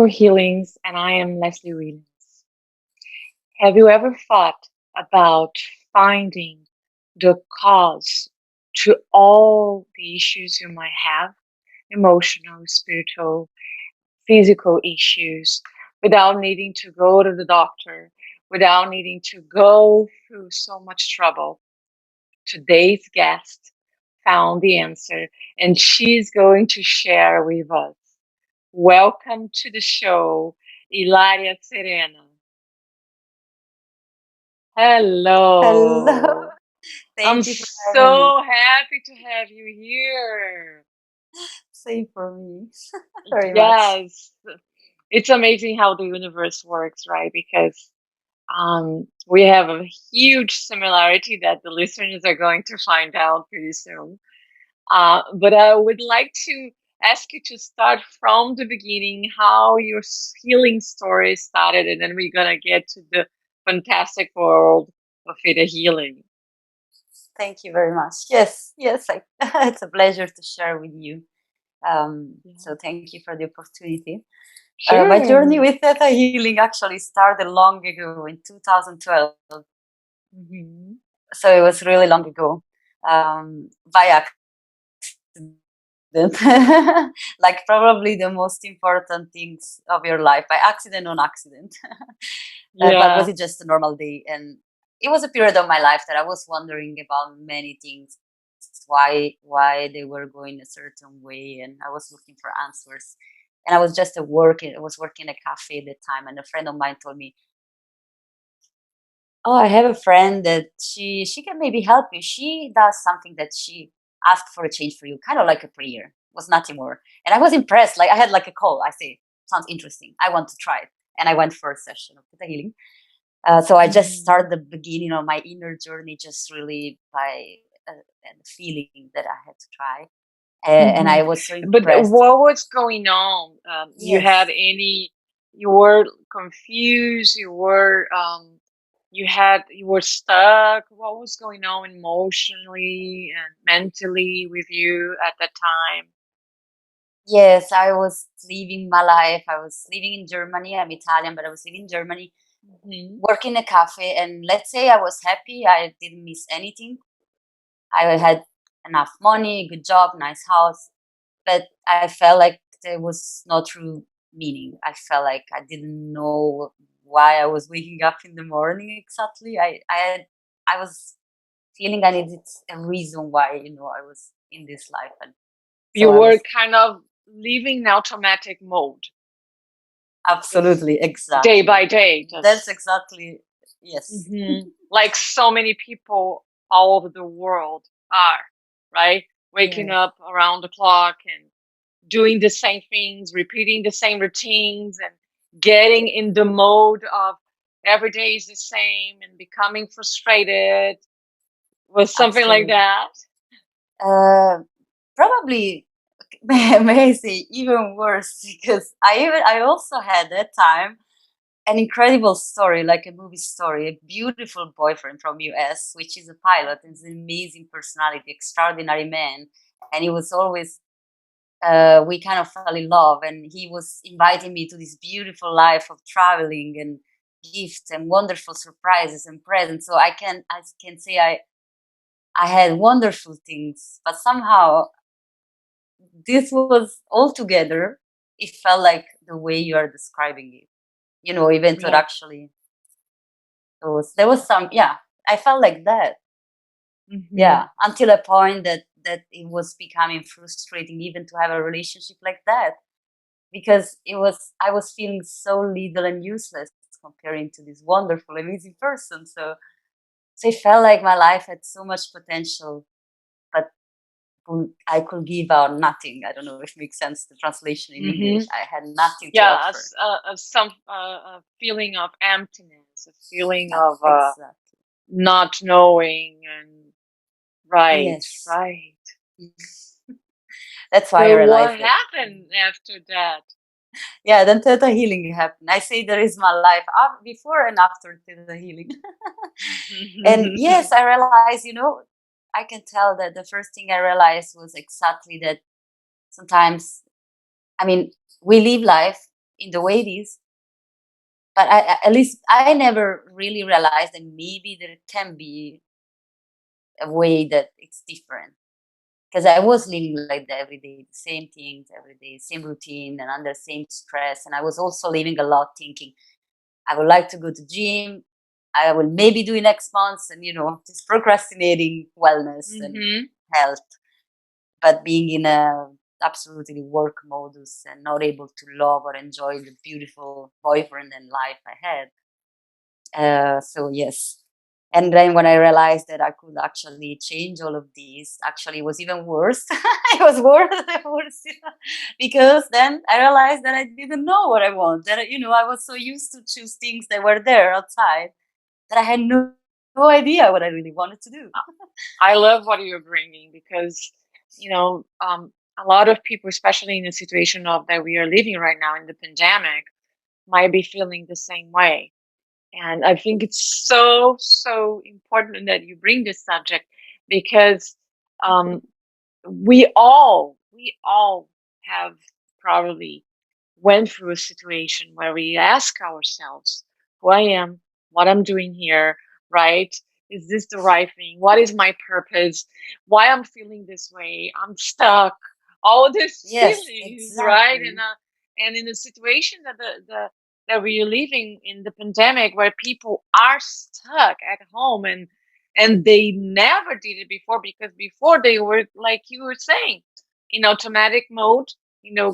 Healings, and I am Leslie Williams. Have you ever thought about finding the cause to all the issues you might have, emotional, spiritual, physical issues, without needing to go to the doctor, without needing to go through so much trouble? Today's guest found the answer, and she's going to share with us. Welcome to the show, Ilaria Serena. Hello. Hello. I'm Thank you for having me. so happy to have you here. Same for me. Very much. Yes. It's amazing how the universe works, right? Because we have a huge similarity that the listeners are going to find out pretty soon. But I would like to ask you to start from the beginning, how your healing story started, and then we're gonna get to the fantastic world of ThetaHealing. Thank you very much. Yes, it's a pleasure to share with you. Yeah. So thank you for the opportunity. My journey Sure. with ThetaHealing actually started long ago in 2012. Hmm. So it was really long ago. By accident. Like probably the most important things of your life, by accident on accident. But was Yeah. it just a normal day? And it was a period of my life that I was wondering about many things, why they were going a certain way, and I was looking for answers. And I was just at work. I was working in a cafe at the time, and a friend of mine told me, "Oh, I have a friend that she can maybe help you. She does something that she asked for a change for you, kind of like a prayer. Was nothing more." And I was impressed. Like I had like a call. I say, "Sounds interesting. I want to try it." And I went for a session of Theta Healing. So I just Hmm. started the beginning of my inner journey, just really by the feeling that I had to try, and Hmm. I was so But impressed. what was going on? You had Yes, any? You were confused. You were stuck. What was going on emotionally and mentally with you at that time? yes, I was living my life. I was living in Germany. I'm Italian, but I was living in Germany, Hmm. working in a cafe. And let's say I was happy. I didn't miss anything. I had enough money, good job, nice house, but I felt like there was no true meaning. I felt like I didn't know why I was waking up in the morning exactly. I was feeling I needed a reason why, I was in this life. And so You I were was kind of living in automatic mode, just absolutely, day exactly. by day, That's just exactly, yes. like so many people all over the world are, right? Waking Yes, up around the clock and doing the same things, repeating the same routines, and getting in the mode of every day is the same and becoming frustrated. Was something like absolutely. that? Uh, Probably may I say even worse because I also had that time an incredible story, like a movie story, a beautiful boyfriend from US, which is a pilot and is an amazing personality, extraordinary man. And he was always we kind of fell in love, and he was inviting me to this beautiful life of traveling and gifts and wonderful surprises and presents. So I can say I had wonderful things, but somehow this was all together. It felt like the way you are describing it. Even to Yeah. actually there was some, yeah, I felt like that. Hmm. Yeah, until a point that it was becoming frustrating even to have a relationship like that, because I was feeling so little and useless comparing to this wonderful, amazing person. So it felt like my life had so much potential, but I could give out nothing. I don't know if it makes sense, the translation in English. Hmm. I had nothing to Yeah, offer. a feeling of emptiness, a feeling of Exactly. not knowing, and right, Yes. right. That's why I So what realized that. happened after that? Yeah, then Theta Healing happened. I say there is my life before and after Theta Healing. And yes, I realized, I can tell that the first thing I realized was exactly that sometimes, I mean, we live life in the way it is. But at least I never really realized that maybe there can be a way that it's different. Because I was living like that every day, the same things every day, same routine, and under same stress. And I was also living a lot thinking, I would like to go to gym. I will maybe do it next month, and just procrastinating wellness and Mm-hmm. health, but being in a absolutely work modus and not able to love or enjoy the beautiful boyfriend and life I had. So yes. And then when I realized that I could actually change all of these, actually it was even worse. It was worse, because then I realized that I didn't know what I want. That I was so used to choose things that were there outside that I had no idea what I really wanted to do. I love what you're bringing because, a lot of people, especially in the situation of that we are living right now in the pandemic, might be feeling the same way. And I think it's so, so important that you bring this subject because um, we all have probably went through a situation where we ask ourselves who I am, what I'm doing here, right? Is this the right thing? What is my purpose? Why I'm feeling this way? I'm stuck. All these Yes, feelings, right? exactly. And in a situation that that we are living in the pandemic where people are stuck at home and they never did it before because before they were like you were saying in automatic mode,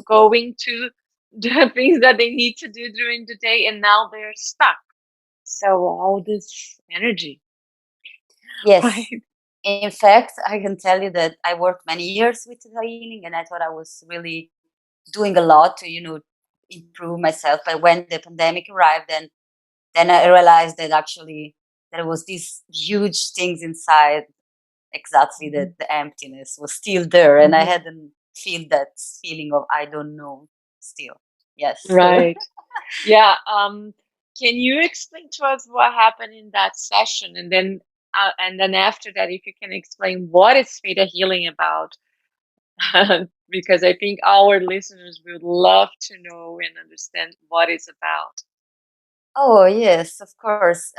going to the things that they need to do during the day, and now they're stuck. So all this energy, Yes. right? In fact, I can tell you that I worked many years with healing, and I thought I was really doing a lot to, improve myself. But when the pandemic arrived, then I realized that actually there was these huge things inside, exactly, that Mhm. the emptiness was still there, and I Mhm. hadn't feel that feeling of I don't know still. Yes. Right. Yeah. Can you explain to us what happened in that session, and then after that, if you can explain what is theta healing about, because I think our listeners would love to know and understand what it's about. Oh yes, of course.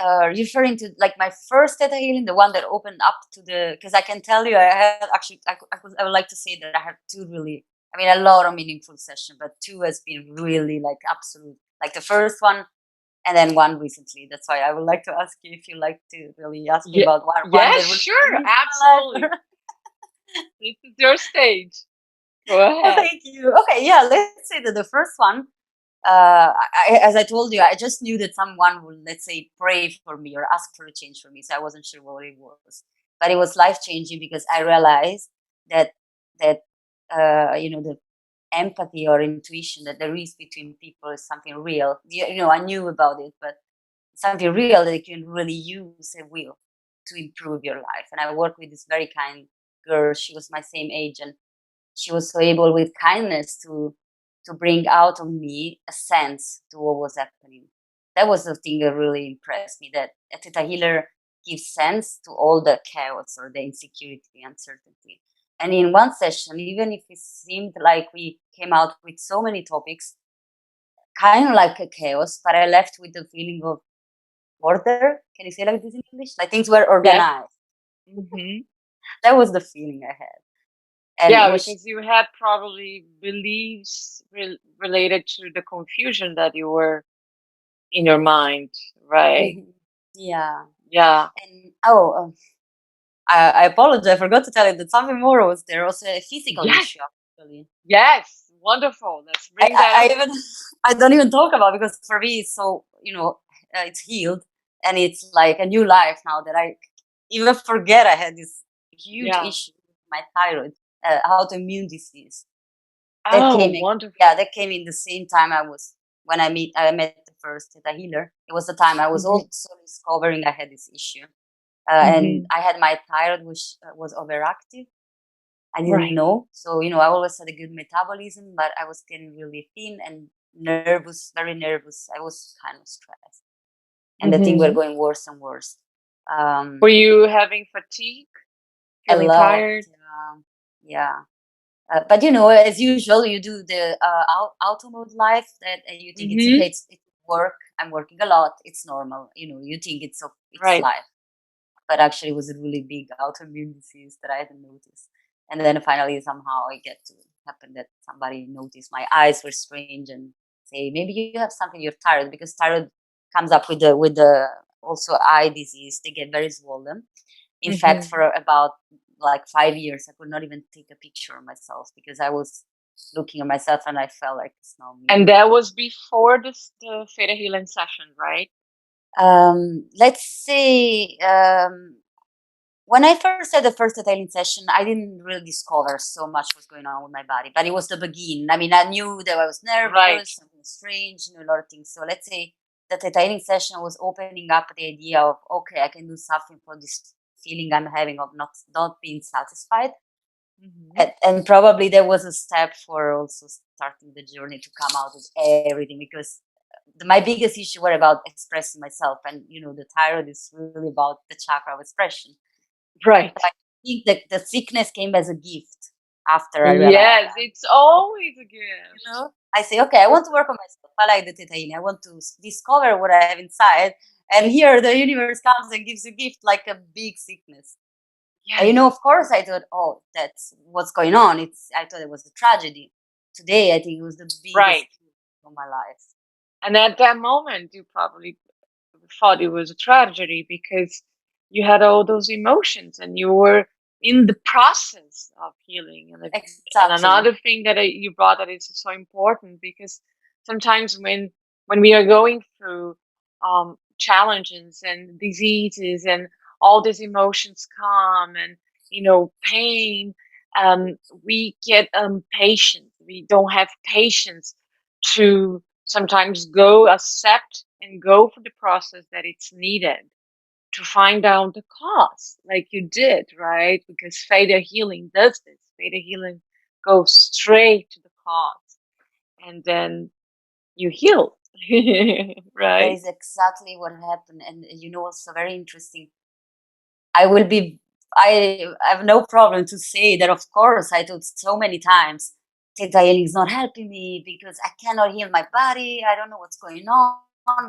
Referring to like my first theta healing, the one that opened up to the, because I can tell you, I had actually, I would like to say that I have two really, I mean, a lot of meaningful sessions, but two has been really like absolute, like the first one, and then one recently. That's why I would like to ask you if you like to really ask me Yeah. about one Yes, that really sure, changed my absolutely. life. This is your stage. Go Oh, ahead. thank you. Okay, yeah, let's say that the first one, as I told you, I just knew that someone would, let's say, pray for me or ask for a change for me. So I wasn't sure what it was, but it was life changing because I realized that that the empathy or intuition that there is between people is something real. I knew about it, but something real that you can really use a will to improve your life. And I worked with this very kind girl. She was my same age, and she was so able with kindness to bring out of me a sense to what was happening. That was the thing that really impressed me, that a theta healer gives sense to all the chaos or the insecurity, the uncertainty. And in one session, even if it seemed like we came out with so many topics, kind of like a chaos, but I left with the feeling of order. Can you say like this in English? Like things were Yes. organized. Hmm. That was the feeling I had. And Yeah, was because you had probably beliefs related to the confusion that you were in your mind, right? Mhm. Yeah. Yeah. And I apologize. I forgot to tell you that something more was there. Also a physical Yes. issue, actually. Yes. Wonderful. Let's I, bring that I, I up. even I don't even talk about, because for me it's so, it's healed, and it's like a new life now that I even forget I had this huge Yeah. issue with my thyroid, autoimmune disease. That Oh, came, yeah, wonderful. that came in the same time when I met the first theta healer. It was the time I was Hmm. also discovering I had this issue, and Hmm. I had my thyroid, which was overactive. I didn't Right. know. So, I always had a good metabolism, but I was getting really thin and nervous, very nervous. I was kind of stressed. And the thing were Hmm. going worse and worse. Were Um, you having fatigue, a feeling lot. tired? Yeah. But as usual, you do the auto mode life that you think it's okay, Mm-hmm. it's work. I'm working a lot. It's normal. You think it's Right. life, but actually it was a really big autoimmune disease that I hadn't noticed. And then finally, somehow, it get to happen that somebody noticed my eyes were strange and say, maybe you have something. You're tired, because thyroid comes up with the also eye disease. They get very swollen. In fact, Mm-hmm. for about like 5 years, I could not even take a picture of myself because I was looking at myself and I felt like it's not me. And that was before the Theta Healing session, right? Let's say when I first had the first detailing session, I didn't really discover so much what's going on with my body, but it was the beginning. I mean, I knew that I was Right. nervous, something strange, a lot of things. So let's say the detailing session was opening up the idea of, okay, I can do something for this feeling I'm having of not being satisfied. Mm-hmm. And probably there was a step for also starting the journey to come out with everything, because my biggest issue were about expressing myself, and the thyroid is really about the chakra of expression. Right. So I think that the sickness came as a gift after I realized Yes, that. it's always a gift. I say, okay, I want to work on myself. I like the theta healing. I want to discover what I have inside, and here the universe comes and gives a gift like a big sickness. And Yes. of course, I thought, oh, that's what's going on. I thought it was a tragedy. Today, I think it was the biggest Right. of my life. And at that moment, you probably thought it was a tragedy because you had all those emotions and you were in the process of healing. And Exactly. another thing that you brought that is so important, because sometimes when we are going through challenges and diseases and all these emotions come, and pain, we get impatient. We don't have patience to sometimes go accept and go for the process that it's needed to find out the cause, like you did, right? Because Theta Healing does this. Theta Healing goes straight to the cause, and then you heal, That right? is exactly what happened. And also very interesting. I will be, I have no problem to say that, of course, I thought so many times, Theta healing is not helping me because I cannot heal my body. I don't know what's going on.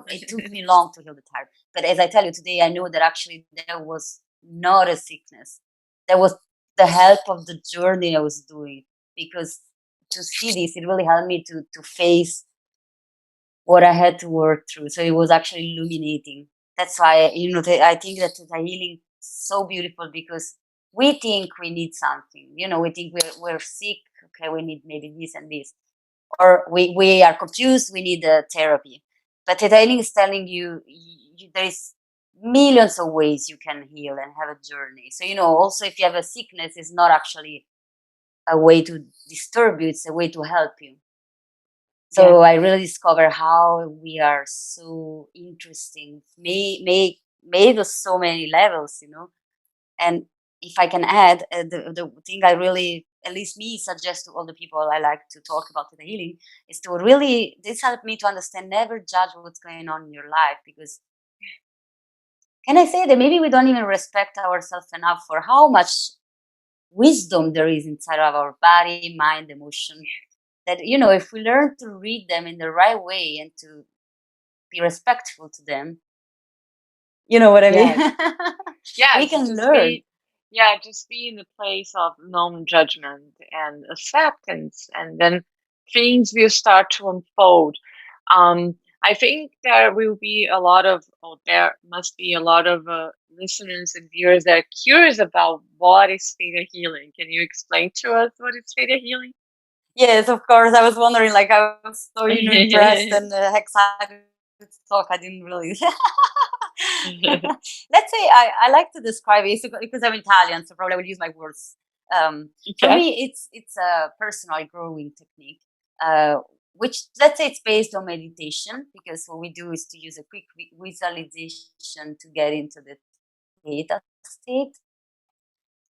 It took me long to heal the thyroid. But as I tell you today, I know that actually there was not a sickness. There was the help of the journey I was doing, because to see this, it really helped me to face what I had to work through. So it was actually illuminating. That's why, I think that the healing is so beautiful, because we think we need something. We think we're sick. Okay, we need maybe this and this, or we are confused. We need a therapy. But the healing is telling you there is millions of ways you can heal and have a journey. So also if you have a sickness, it's not actually a way to disturb you. It's a way to help you. Yes. So I really discover how we are so interesting, made of so many levels. And if I can add, the thing I really, at least me, suggest to all the people I like to talk about the healing, is to really, this helped me to understand, never judge what's going on in your life, because can I say that maybe we don't even respect ourselves enough for how much wisdom there is inside of our body, mind, emotion, that if we learn to read them in the right way and to be respectful to them, you know what I mean? Yes. We Yes. can learn. Just be in the place of non-judgment and acceptance, and then things will start to unfold. Um, I think there will be a lot of, or there must be a lot of listeners and viewers that are curious about what is theta healing. Can you explain to us what is theta healing? Yes, of course. I was wondering, like, I was so impressed and excited to talk. I didn't really. Let's say I like to describe it because I'm Italian, so probably I will use my words. For Okay. me, it's a personal growing technique, uh, which, let's say, it's based on meditation, because what we do is to use a quick visualization to get into the theta state,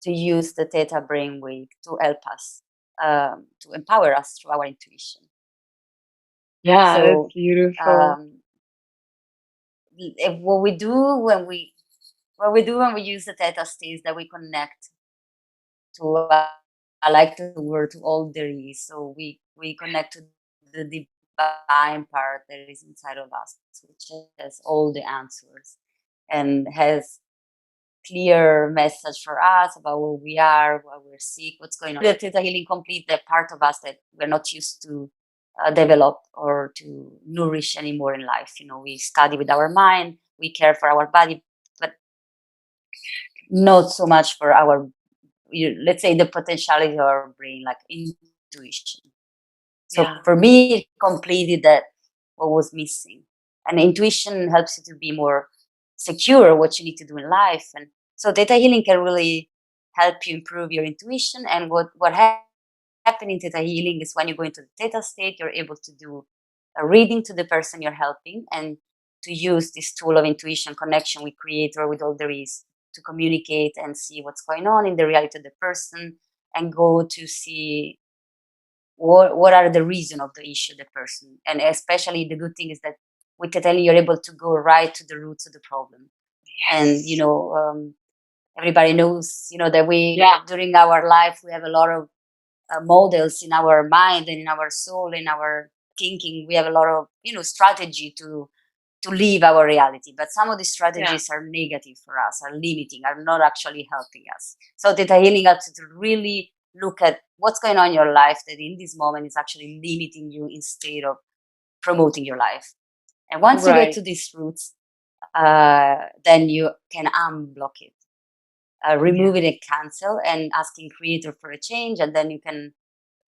to use the theta brainwave to help us, to empower us through our intuition. Yeah, that's So beautiful. um, what we do when we use the theta state is that we connect to I like the word to all there is. So we connect to the divine part that is inside of us, which has all the answers and has clear message for us about where we are, why we're sick, what's going on. The Theta Healing complete the part of us that we're not used to develop or to nourish anymore in life. We study with our mind, we care for our body, but not so much for our, let's say, the potentiality of our brain, like intuition. So for me, it completed that what was missing. And intuition helps you to be more secure what you need to do in life. And so Theta Healing can really help you improve your intuition. And what happens in Theta Healing is when you go into the Theta state, you're able to do a reading to the person you're helping and to use this tool of intuition connection with creator, with all there is, to communicate and see what's going on in the reality of the person and go to see what are the reason of the issue, the person. And especially the good thing is that with Theta you're able to go right to the roots of the problem. And everybody knows that we during our life we have a lot of models in our mind and in our soul, in our thinking. We have a lot of strategy to live our reality, but some of these strategies are negative for us, are limiting, are not actually helping us. So Theta Healing helps you to really look at what's going on in your life that in this moment is actually limiting you instead of promoting your life. And once you get to these roots, then you can unblock it, remove it and cancel, and asking creator for a change. And then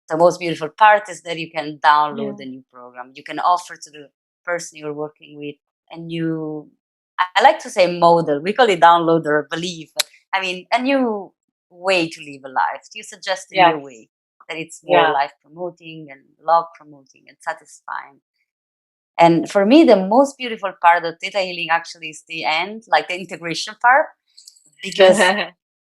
the most beautiful part is that you can download the new program. You can offer to the person you're working with a new, I like to say model. We call it download or believe, but I mean, a new way to live a life. You suggest a new way that it's more life promoting and love promoting and satisfying. And for me, the most beautiful part of Theta Healing actually is the end, like the integration part, because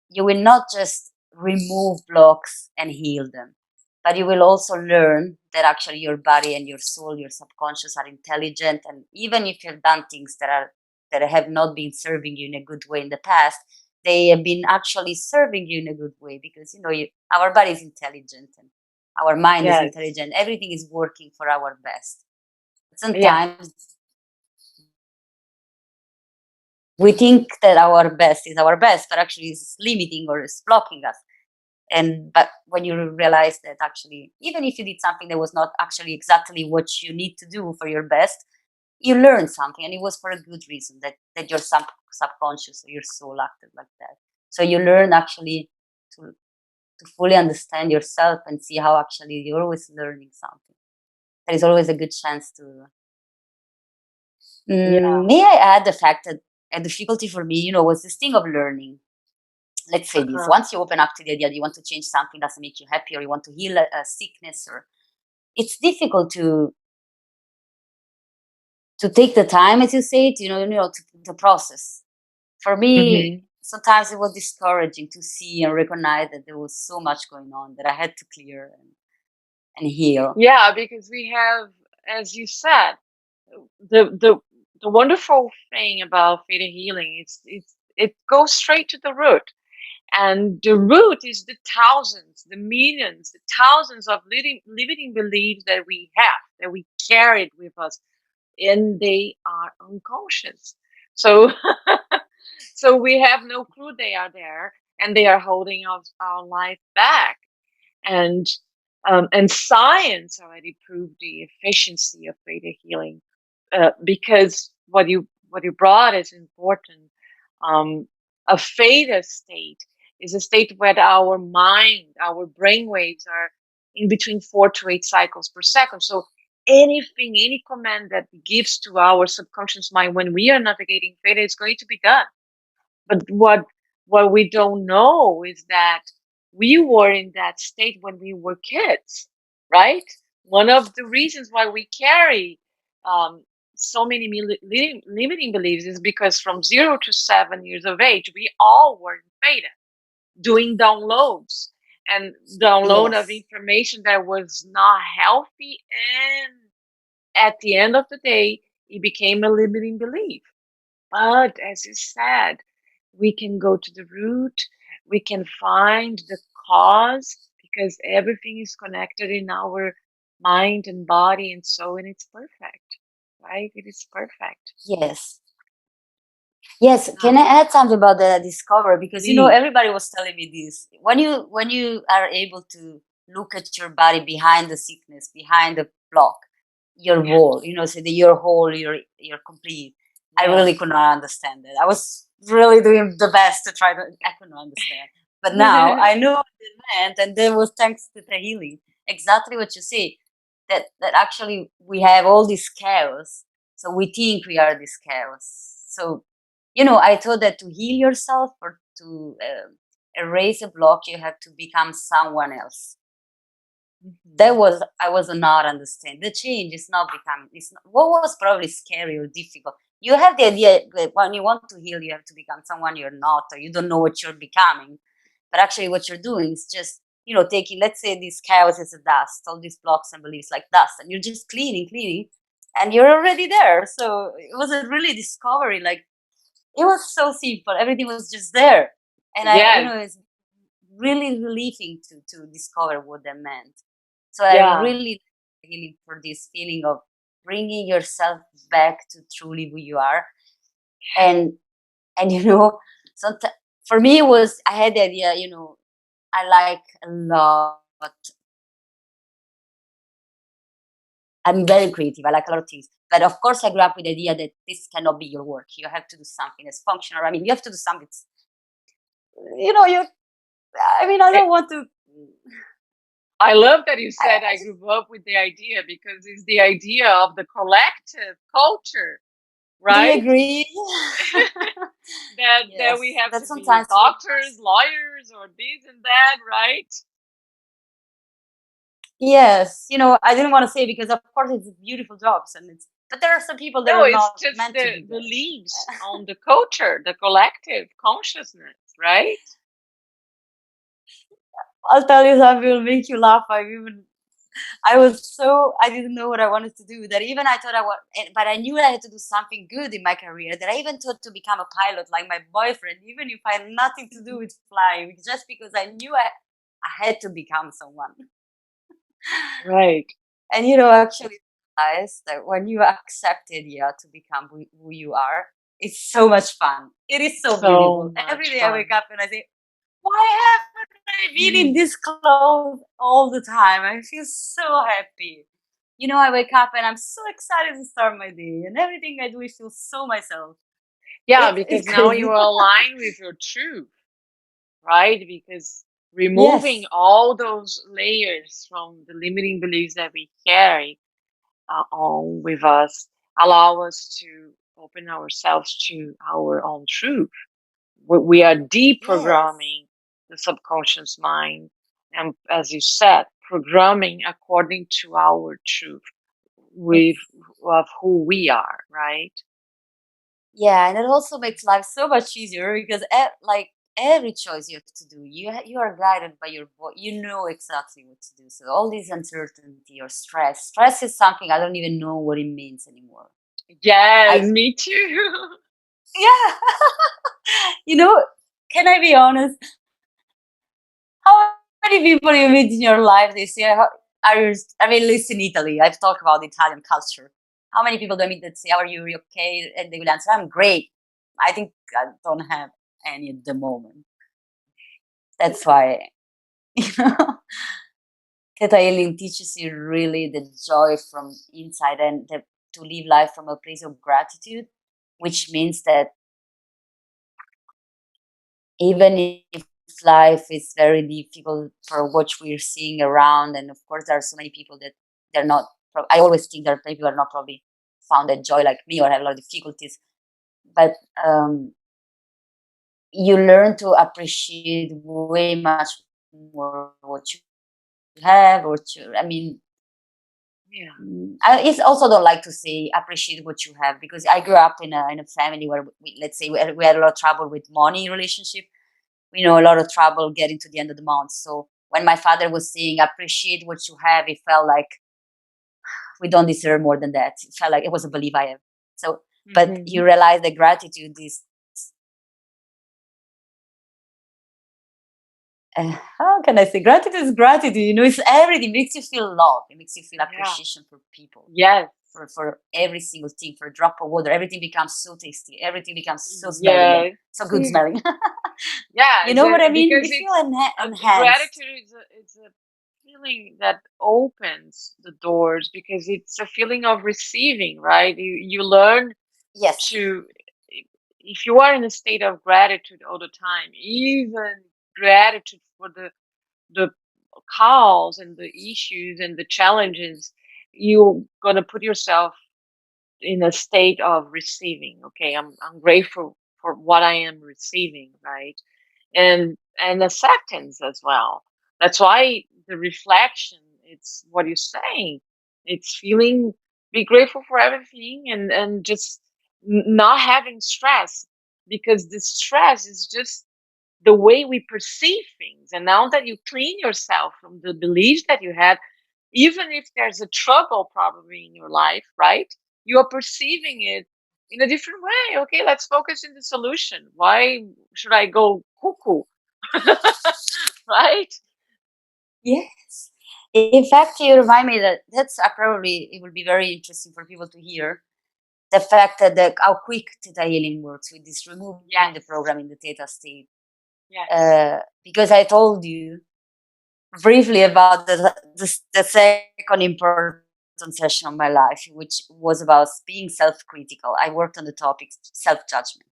you will not just remove blocks and heal them, but you will also learn that actually your body and your soul, your subconscious are intelligent. And even if you've done things that have not been serving you in a good way in the past, they have been actually serving you in a good way because, our body is intelligent and our mind is intelligent. Everything is working for our best. Sometimes we think that our best is our best, but actually it's limiting or it's blocking us. But when you realize that actually, even if you did something that was not actually exactly what you need to do for your best, you learned something, and it was for a good reason, that your subconscious or your soul acted like that. So you learn actually to fully understand yourself and see how actually you're always learning something. There is always a good chance to. May I add the fact that a difficulty for me, was this thing of learning. Let's say this, once you open up to the idea that you want to change something that doesn't make you happy, or you want to heal a sickness, or it's difficult to take the time, as you say, to process. For me, sometimes it was discouraging to see and recognize that there was so much going on that I had to clear and heal. Yeah, because we have, as you said, the wonderful thing about Theta Healing is it goes straight to the root. And the root is the thousands, the millions, the thousands of limiting beliefs that we have, that we carried with us, and they are unconscious. So, so we have no clue they are there, and they are holding our life back. And science already proved the efficiency of Theta Healing, because what you brought is important. A theta state is a state where our mind, our brain waves are in between 4 to 8 cycles per second. So anything, any command that gives to our subconscious mind when we are navigating theta is going to be done. But what we don't know is that we were in that state when we were kids, right? One of the reasons why we carry so many limiting beliefs is because from 0 to 7 years of age, we all were in theta, doing downloads and download of information that was not healthy. And at the end of the day, it became a limiting belief. But as you said, we can go to the root, we can find the cause, because everything is connected in our mind and body and soul, and it's perfect, right? It is perfect. Yes. Yes, Yeah, can I add something about the discovery? Because please. everybody was telling me this. When you are able to look at your body behind the sickness, behind the block, your Yeah, whole, so that you're whole, you're complete. I yeah. really could not understand it. I was really doing the best to try to. I could not understand, but now I know what it meant, and that was thanks to the healing. Exactly what you say. That actually we have all this chaos, so we think we are this chaos. So I thought that to heal yourself or to erase a block, you have to become someone else. That Mhm. was I was not understand. The change is not becoming. It's not, what was probably scary or difficult. You have the idea that when you want to heal, you have to become someone you're not, or you don't know what you're becoming. But actually, what you're doing is just taking. Let's say this chaos is a dust, all these blocks and beliefs like dust, and you're just cleaning, and you're already there. So it was a really discovery. Like it was so simple. Everything was just there. And Yes, it's really relieving to discover what that meant. So I yeah, really feeling for this feeling of bringing yourself back to truly who you are. And, and, sometimes for me, it was, I had the idea, I like a lot. I'm very creative. I like a lot of things. But of course, I grew up with the idea that this cannot be your work. You have to do something that's functional. I mean, you have to do something that's, you I Eh, don't want to. I love that you said I I just, grew up with the idea because it's the idea of the collective culture, do you right? agree? That we Yes, have that to be sometimes we doctors, lawyers, or this and that, right? yes, I didn't want to say because of course it's beautiful jobs and but there are some people that No, are it's not just meant to the do beliefs that. on the culture, the collective consciousness, right? I'll tell you something will make you laugh. I didn't know what I wanted to do that even I thought but I knew I had to do something good in my career that I even thought to become a pilot like my boyfriend, even if I had nothing to do with flying, just because I knew I had to become someone. Right. And actually realize that when you accepted to become who you are, it's so much fun. It is so So beautiful. Every much day I wake fun. up and I say, why haven't I been in this clothes all the time? I feel so happy. I wake up and I'm so excited to start my day, and everything I do, I feel so myself. Yeah, It's because now you crazy. align with your truth, right? Because removing Yes, all those layers from the limiting beliefs that we carry on with us allow us to open ourselves to our own truth. We are yes, deprogramming the subconscious mind, and as you said, programming according to our truth with yes. of who we are, right? Yeah, and it also makes life so much easier because like every choice you have to do, you are guided by your voice. You know exactly what to do. So all this uncertainty or stress is something I don't even know what it means anymore. Yes, I me too. Yeah, you know, can I be honest? How many people you meet in your life? They say, "Are you?" I mean, listen, Italy. I've talked about the Italian culture. How many people do I meet that say, "How are you? Are you okay?" And they will answer, "I'm great." I think I don't have any at the moment. That's why, you know, Theta Healing teaches you really the joy from inside and to live life from a place of gratitude, which means that even if life is very difficult for what we're seeing around, and of course there are so many people that they're not. I always think there are people that are not probably found that joy like me or have a lot of difficulties, but you learn to appreciate way much more what you have or to. I mean, Yeah. I also don't like to say appreciate what you have because I grew up in a family where let's say we had a lot of trouble with money relationship. We know a lot of trouble getting to the end of the month. So when my father was saying appreciate what you have, it felt like we don't deserve more than that. It felt like it was a belief I have. So, but Hmm. you realize that gratitude is How can I say? Gratitude is gratitude. It's everything. It makes you feel love. It makes you feel Yeah. appreciation for people, Yes. for every single thing, for a drop of water. Everything becomes so tasty. Everything becomes so smelling and Yes. so good smelling. Yeah, You know what I mean? because You feel it's enhanced. gratitude is a feeling that opens the doors because it's a feeling of receiving, right? You learn Yes. to, if you are in a state of gratitude all the time, even gratitude for the calls and the issues and the challenges, you're gonna put yourself in a state of receiving. Okay, I'm grateful for what I am receiving, right? And acceptance as well. That's why the reflection, it's what you're saying. It's feeling, be grateful for everything, and just not having stress, because the stress is just the way we perceive things. And now that you clean yourself from the beliefs that you had, even if there's a trouble probably in your life, right? You are perceiving it in a different way. Okay, let's focus in the solution. Why should I go cuckoo? Right? Yes. In fact, you remind me that that's probably it will be very interesting for people to hear the fact that how quick Theta Healing works with this removing the Yes. program in the Theta state. Yes. Because I told you briefly about the second important session of my life, which was about being self-critical. I worked on the topic self-judgment.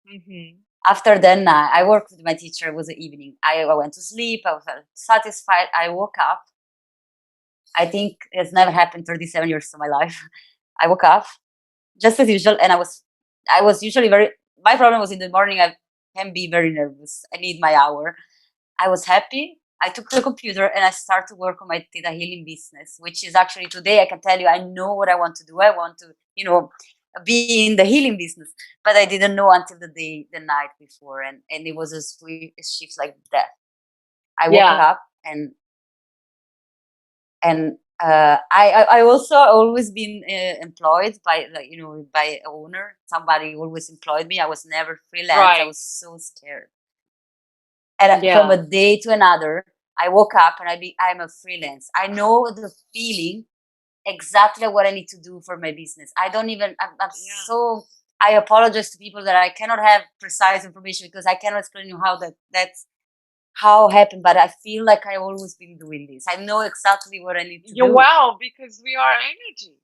Mm-hmm. After then, I worked with my teacher. It was the evening. I went to sleep. I felt satisfied. I woke up. I think it's never happened 37 years of my life. I woke up just as usual, and I was usually very. My problem was in the morning. I can be very nervous. I need my hour. I was happy. I took the computer and I started to work on my Theta Healing business, which is actually today I can tell you I know what I want to do. I want to, be in the healing business, but I didn't know until the night before, and it was a shift like that. I woke Yeah. up and I also always been employed by, like, by a owner. Somebody always employed me. I was never freelance. I Right. was so scared. And from Yeah. a day to another, I woke up and I'm a freelance. I know the feeling exactly what I need to do for my business. I don't even, I'm Yeah. so, I apologize to people that I cannot have precise information because I cannot explain you how that's how happened, but I feel like I always been doing this. I know exactly what I need to You're do. well, because we are energy.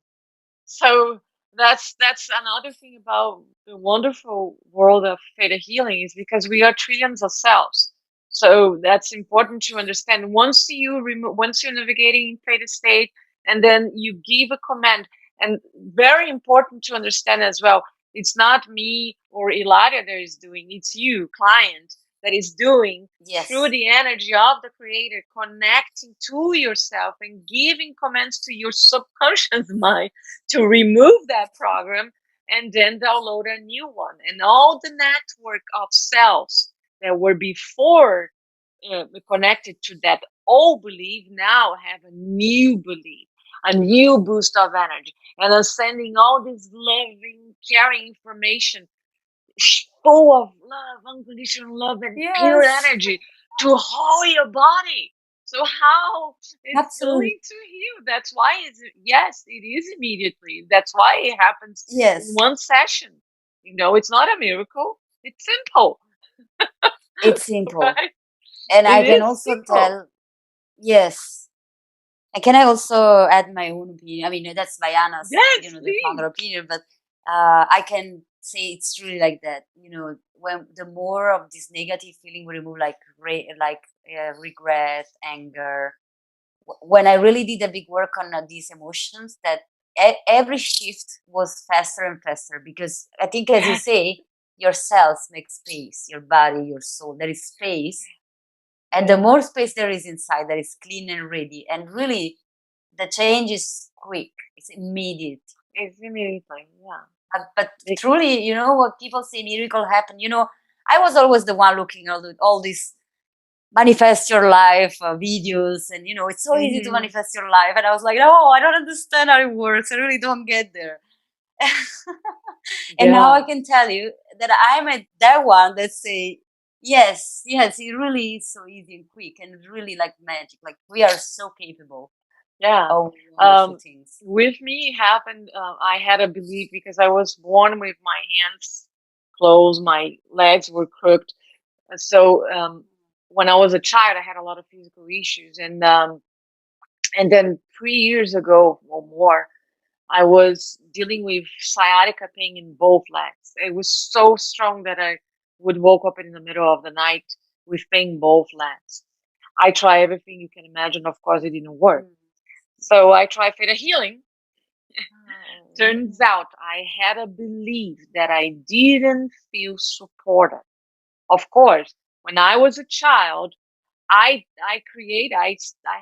So that's another thing about the wonderful world of theta healing, is because we are trillions of cells. So that's important to understand. Once you're navigating in theta state, and then you give a command, and very important to understand as well, it's not me or Ilaria that is doing, it's you, client, that is doing through Yes. the energy of the creator, connecting to yourself and giving commands to your subconscious mind to remove that program and then download a new one. And all the network of cells that were before connected to that old belief now have a new belief, a new boost of energy. And I'm sending all this loving, caring information full of love, unconditional love, and pure Yes. energy to whole your body. So how it's Absolutely. going to heal? That's why yes, it is immediately. That's why it happens in Yes. one session. It's not a miracle. It's simple, It's simple. right? And It I can is also simple. tell, yes. And can I also add my own opinion? I mean, that's Vayana's, Yes, the founder please. opinion, but I can say it's truly like that. When the more of this negative feeling we remove, like regret, anger. When I really did a big work on these emotions, that every shift was faster and faster because I think, as you Yes, say, your cells make space, your body, your soul. There is space, and the yeah. more space there is inside, that is clean and ready, and really the change is quick, it's immediate. It's immediately, yeah. But Be- truly, what people say miracle happen. I was always the one looking at all these manifest your life videos, and it's so easy to Mhm. manifest your life, and I was like, no, I don't understand how it works. I really don't get there. And now I Yeah. can tell you that I'm at that one that say Yes, yes, it really is so easy and quick and really like magic. Like we are so capable Yeah. of wonderful Um, things. with me, it happened. I had a belief because I was born with my hands closed, my legs were crooked. So when I was a child, I had a lot of physical issues, and then 3 years ago or more, I was dealing with sciatica pain in both legs. It was so strong that I would woke up in the middle of the night with pain in both legs. I tried everything you can imagine. Of course, it didn't work. Mm. So I tried ThetaHealing. Oh, Turns out I had a belief that I didn't feel supported. Of course, when I was a child, I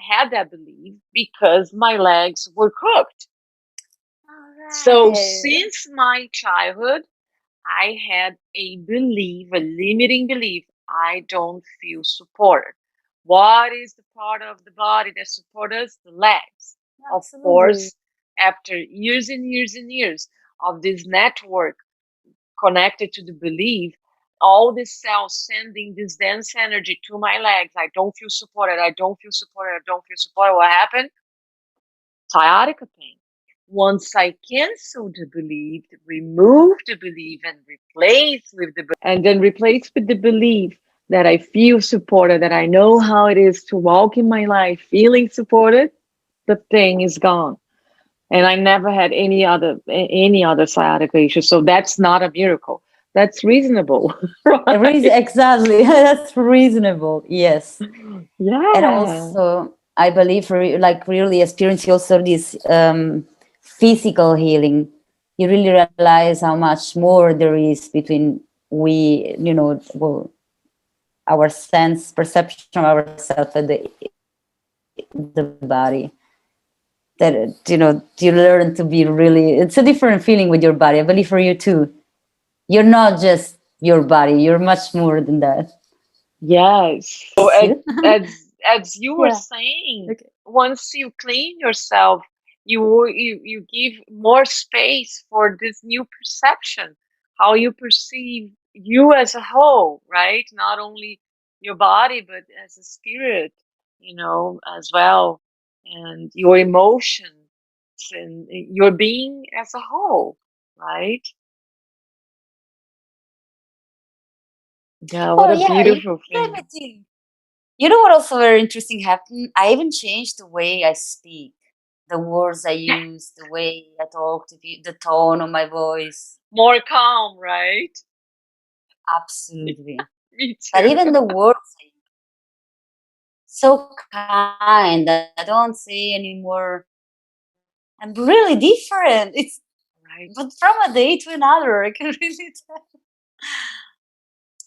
had that belief because my legs were crooked. all So right. since my childhood, I had a belief, a limiting belief. I don't feel supported. What is the part of the body that supports us? The legs. Of Absolutely. course, after years and years and years of this network connected to the belief, all the cells sending this dense energy to my legs. I don't feel supported. I don't feel supported. I don't feel supported. What happened? Sciatica pain. Once I cancel the belief, remove the belief, and then replace with the belief that I feel supported, that I know how it is to walk in my life feeling supported, the thing is gone. And I never had any other sciatica issue. So that's not a miracle. That's reasonable, right? Exactly. That's reasonable. Yes. And Yeah. also, I believe like really experiencing also this physical healing, you really realize how much more there is between well, our sense perception of ourselves and the body. That you learn to be really. It's a different feeling with your body. I believe for you too. You're not just your body. You're much more than that. Yes. So Yes. as you were Yeah. saying, Okay. once you clean yourself, you give more space for this new perception, how you perceive you as a whole, right? Not only your body, but as a spirit, as well, and your emotions and your being as a whole, right? Yeah, what Oh a yeah. beautiful Let thing. me think. You know what also very interesting happened? I even changed the way I speak, the words I use, the way I talk to you, the tone of my voice. More calm, right? Absolutely. Me But too. even the words I use, so kind. I don't say anymore. I'm really different. It's Right. but from a day to another, I can really tell.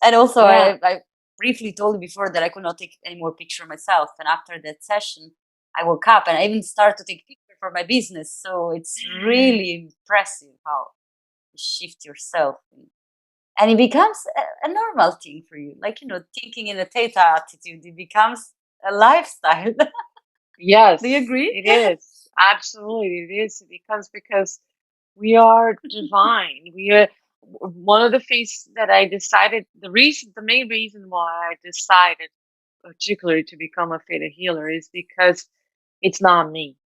And also, Yeah. I briefly told you before that I could not take any more picture of myself. And after that session, I woke up and I even started to take picture for my business. So it's really impressive how you shift yourself. And it becomes a normal thing for you. Like, thinking in a theta attitude, it becomes a lifestyle. Do you Yes, agree? it is. Absolutely, it is. It becomes because we are divine. We are one of the things that I decided, the main reason why I decided particularly to become a theta healer is because it's not me.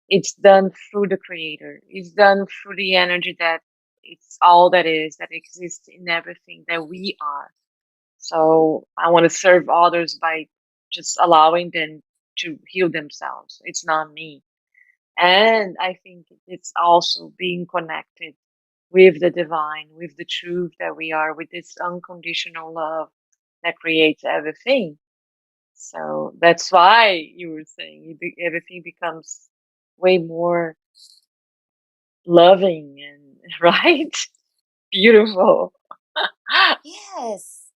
It's done through the creator. It's done through the energy that it's all that is, that exists in everything that we are. So I want to serve others by just allowing them to heal themselves. It's not me. And I think it's also being connected with the divine, with the truth that we are, with this unconditional love that creates everything. So that's why you were saying everything becomes way more loving and right, beautiful. Yes.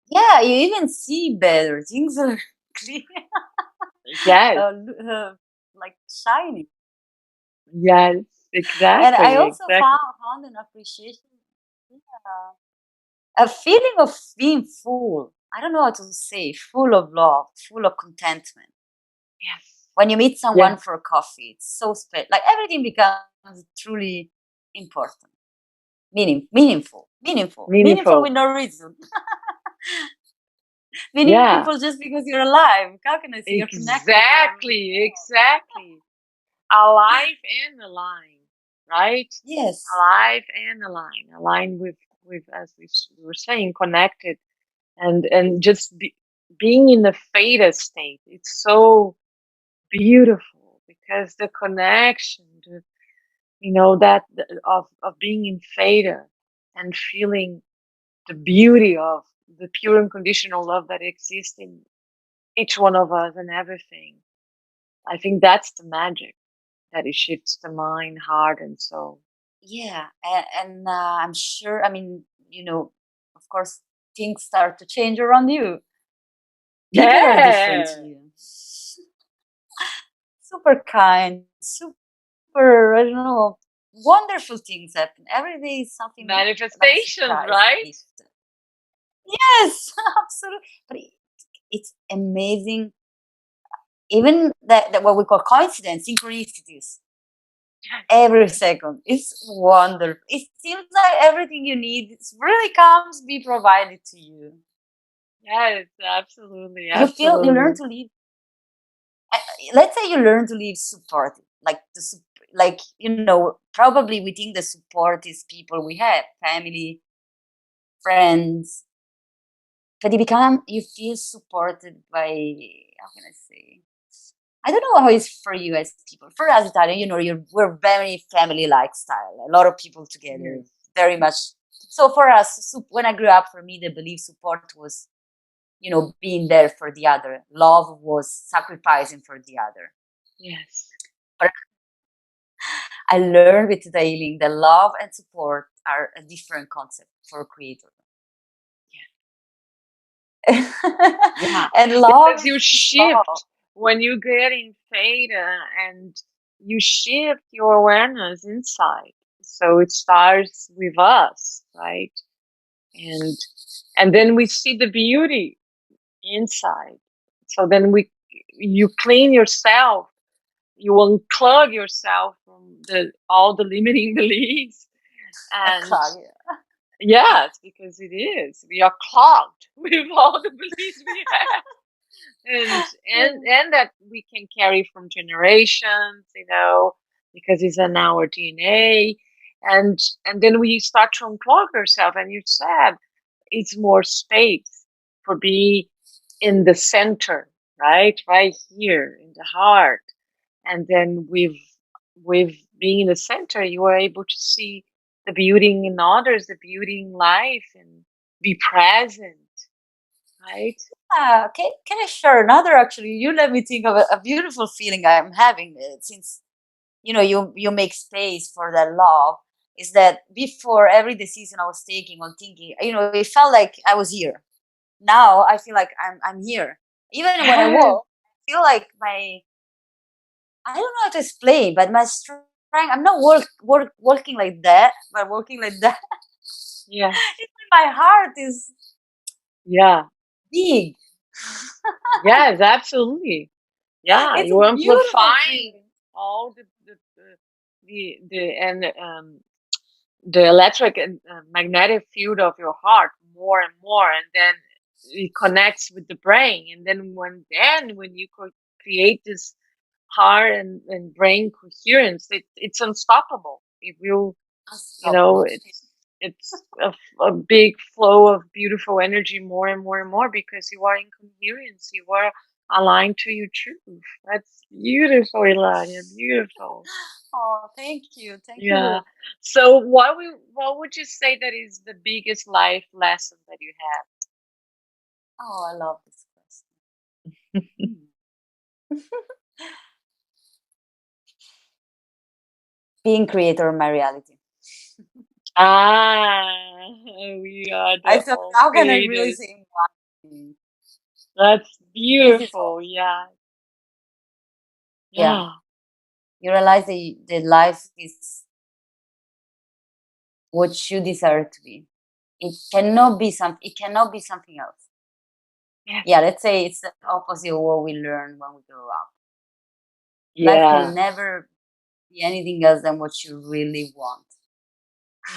Yeah, you even see better. Things are clear, Yes, like shiny. yes, And I exactly, also exactly. found an appreciation, yeah, a feeling of being full. I don't know how to say, full of love, full of contentment. Yes, When you meet someone yes, for coffee, it's so special. Like everything becomes truly important, meaningful with meaningful. no reason. Yeah, people just because you're alive. How can I say you're connected? exactly. Alive and aligned, right? Yes. Alive and aligned with as we were saying, connected, and just being in the theta state. It's so beautiful because the connection, that of being in theta and feeling the beauty of the pure unconditional love that exists in each one of us and everything. I think that's the magic that it shifts the mind, heart, and soul. Yeah. And I'm sure, I mean, of course, things start to change around you. People are different Yeah, to you. Super kind, super, I don't know, wonderful things happen. Every day is something like a manifestations, surprise, a right? gift. Yes, absolutely. But it's amazing. Even that what we call coincidence, synchronicities, every second. It's wonderful. It seems like everything you need really comes be provided to you. Yes, absolutely, You learn absolutely. to live. uh, Let's say you learn to live supportive, like probably within the support is people we have, family, friends, but you feel supported by, how can I say? I don't know how it's for you as people. For us Italian, we're very family lifestyle. A lot of people together, Yes, very much. So for us, when I grew up, for me, the belief support was, being there for the other. Love was sacrificing for the other. yes, But I learned with the healing that love and support are a different concept for a creator. yeah. And love Because you is love. shift when you get in theta, and you shift your awareness inside. So it starts with us, right? And then we see the beauty inside. So then you clean yourself, you unclog yourself from all the limiting beliefs, A and cloud, yeah. yes, because it is, we are clogged with all the beliefs we have, and that we can carry from generations, because it's in our DNA, and then we start to unclog ourselves, and you said it's more space for being in the center, right here in the heart, and then with being in the center, you are able to see the beauty in others, the beauty in life, and be present, right? Can I share another? Actually, you let me think of a beautiful feeling I'm having, since you make space for that love. Is that before every decision I was taking or thinking, it felt like I was here. Now I feel like I'm here. Even when I Yes, walk, I feel like I don't know how to explain, but my strength. I'm not walking like that, but walking like that. yes, It's like my heart is yeah, big. yes, absolutely. Yeah, It's a you're beautiful amplifying feeling. all the and the electric and magnetic field of your heart more and more, and then it connects with the brain, and then when you create this heart and brain coherence, it's unstoppable. It will, Unstoppable. it's a big flow of beautiful energy more and more and more, because you are in coherence, you are aligned to your truth. That's beautiful, Ilaria, beautiful. Oh, thank you. Thank Yeah. you. So what would you say that is the biggest life lesson that you Oh, I love this have? question. Being creator of my reality. Ah, we are I the thought, all how can I really creators. say one thing? That's This is beautiful. all. Yeah. Yeah. Yeah. You realize that the life is what you deserve to be. It cannot be something else. Yes. Yeah, let's say it's the opposite of what we learn when we grow up. Life Yeah. can never be anything else than what you really want.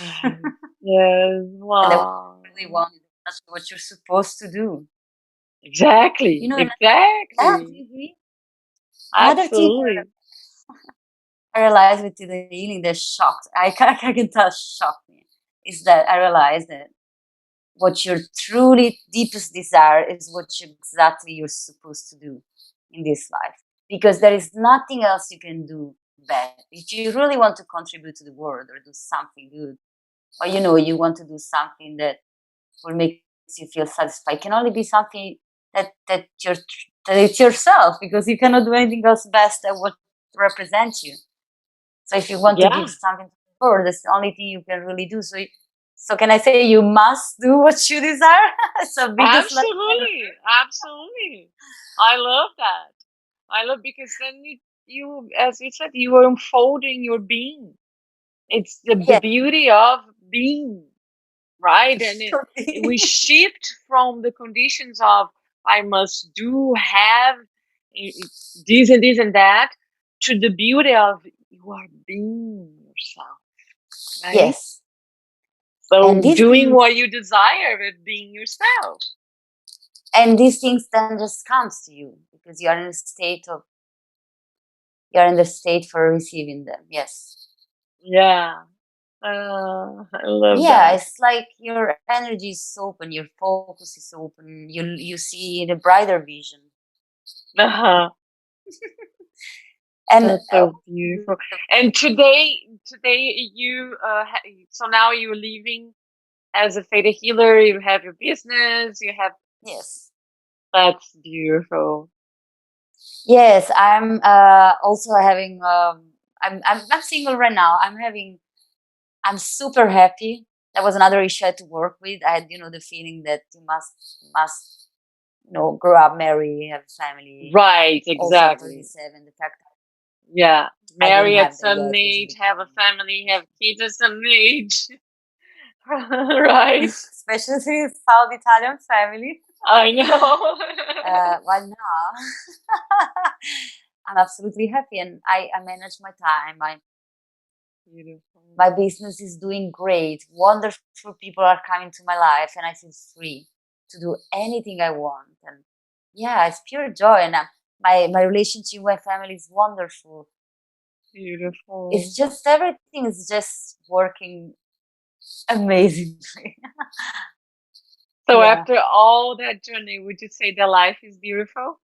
Yes. Yes. And then what Wow. you really want is actually what you're supposed to do. Exactly. You know, yeah, do Exactly. you agree? Another thing Absolutely. I realized with the healing that shocked, I can tell shocked me, is that I realized that what your truly deepest desire is what exactly you're supposed to do in this life. Because there is nothing else you can do bad. If you really want to contribute to the world or do something good, or you want to do something that will make you feel satisfied, it can only be something that it's yourself, because you cannot do anything else best that would represent you. So if you want to Yeah. give something to the world, that's the only thing you can really do. So can I say you must do what you desire? So biggest lesson ever. Absolutely. Absolutely. I love that. I love because then you as you said, you are unfolding your being. It's the Yes. beauty of being, right? And we shift from the conditions of I must do, have this and this and that to the beauty of you are being yourself, right? Yes. So And these doing things what you desire with being yourself. and these things then just comes to you because you're in the state for receiving them. Yes. Yeah. I love Yeah, that. it's like your energy is open, your focus is open, you see the brighter vision. Uh-huh. And That's so beautiful. And today you so now you're leaving as a theta healer. You have your business. You have yes. that's beautiful. Yes, I'm also having I'm single right now. I'm super happy. That was another issue I had to work with. I had, the feeling that you must, grow up, marry, have a family. Right, Also at exactly. 37, the fact that Yeah, I didn't marry at have that some yet was a age, big have a thing. family, have kids at some age. Right. Especially with South Italian family. I know. Well, now I'm absolutely happy, and I manage my time. My Beautiful. business is doing great. Wonderful people are coming to my life, and I feel free to do anything I want. And yeah, it's pure joy. And my relationship with my family is wonderful. It's Beautiful. just everything is just working amazingly. So Yeah, after all that journey, would you say that life is beautiful?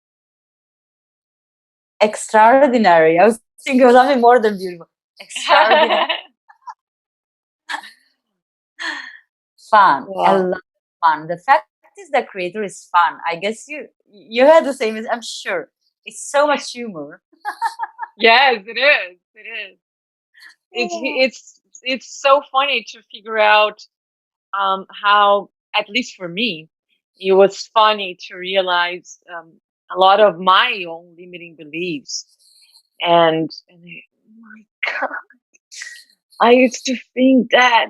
extraordinary. I was thinking of something more than beautiful. Extraordinary, fun. I Wow. love fun. The fact is that creator is fun. I guess you had the same. I'm sure it's so much humor. Yes, it is. It is. Yeah. It's so funny to figure out how, at least for me, it was funny to realize a lot of my own limiting beliefs. Oh my God, I used to think that,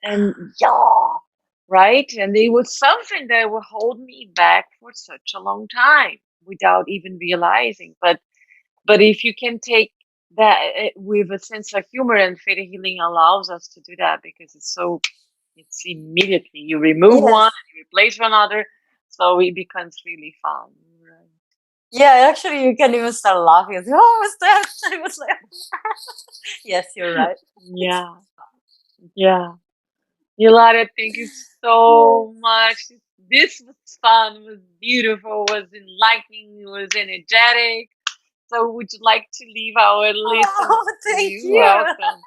and yeah, right? And it was something that would hold me back for such a long time without even realizing. But if you can take that with a sense of humor, and theta healing allows us to do that because it's immediately you remove one Yes. and you replace one other, so it becomes really fun. Right. Yeah, actually, you can even start laughing. Oh, what's that? I was like, yes, you're right. It's Yeah, yeah. Ilaria, thank you yes. so much. This was fun, was beautiful, was enlightening, was energetic. So, would you like to leave our listeners? Oh, thank You you. welcome.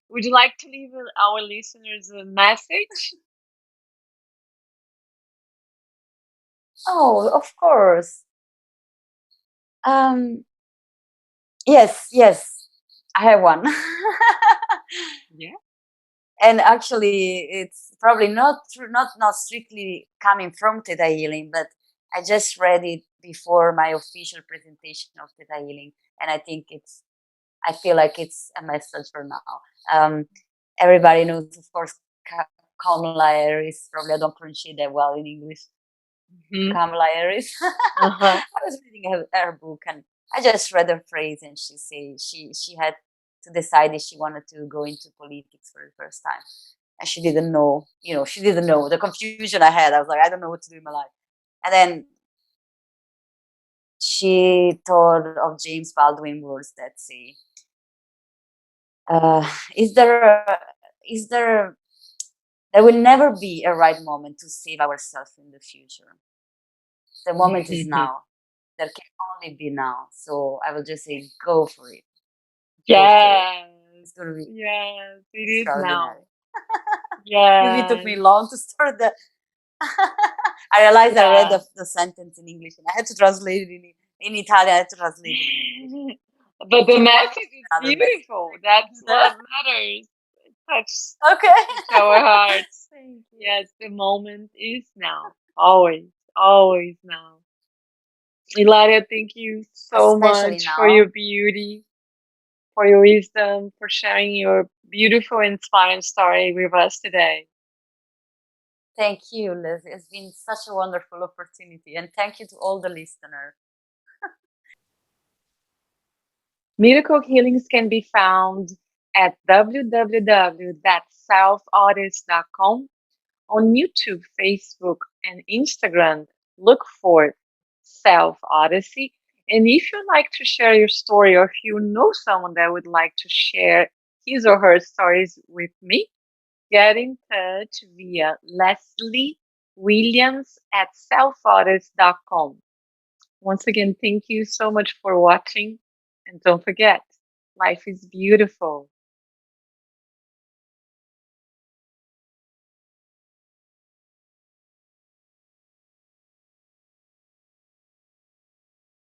Would you like to leave our listeners a message? Oh, of course. Um, yes, yes, I have one. Yeah. And actually, it's probably not strictly coming from Theta Healing, but I just read it before my official presentation of Theta Healing, and I feel like it's a message for now. Um, Everybody knows, of course, Kamala Harris. Probably I don't pronounce that well in English. Hmm. Kamala Harris. Uh-huh. I was reading her book, and I just read her phrase, and she say she had to decide if she wanted to go into politics for the first time, and she didn't know. She didn't know the confusion I had. I was like, I don't know what to do in my life, and then she thought of James Baldwin words that say, uh, is there is there there will never be a right moment to save ourselves in the future. The moment is now. There can only be now. So I will just say, go for it. Go for it. Yes, It's gonna be yes, it is now. extraordinary. Maybe it took Yes, me long to start the. I realized I read yeah. the sentence in English and I had to translate it in Italian. I had to translate it in English. But the To point message to is another message. beautiful. Thank That's you. what matters. Okay. Touch our hearts. Thank you. Yes, the moment is now. Always, always now. Ilaria, thank you so Especially much for your now. beauty, for your wisdom, for sharing your beautiful, inspiring story with us today. Thank you, Liz. It's been such a wonderful opportunity. And thank you to all the listeners. Miracle Healings can be found at www.selfartist.com, on YouTube, Facebook, and Instagram. Look for Self Odyssey. And if you'd like to share your story, or if you know someone that would like to share his or her stories with me, get in touch via Leslie Williams at selfartist.com. Once again, thank you so much for watching. And don't forget, life is beautiful.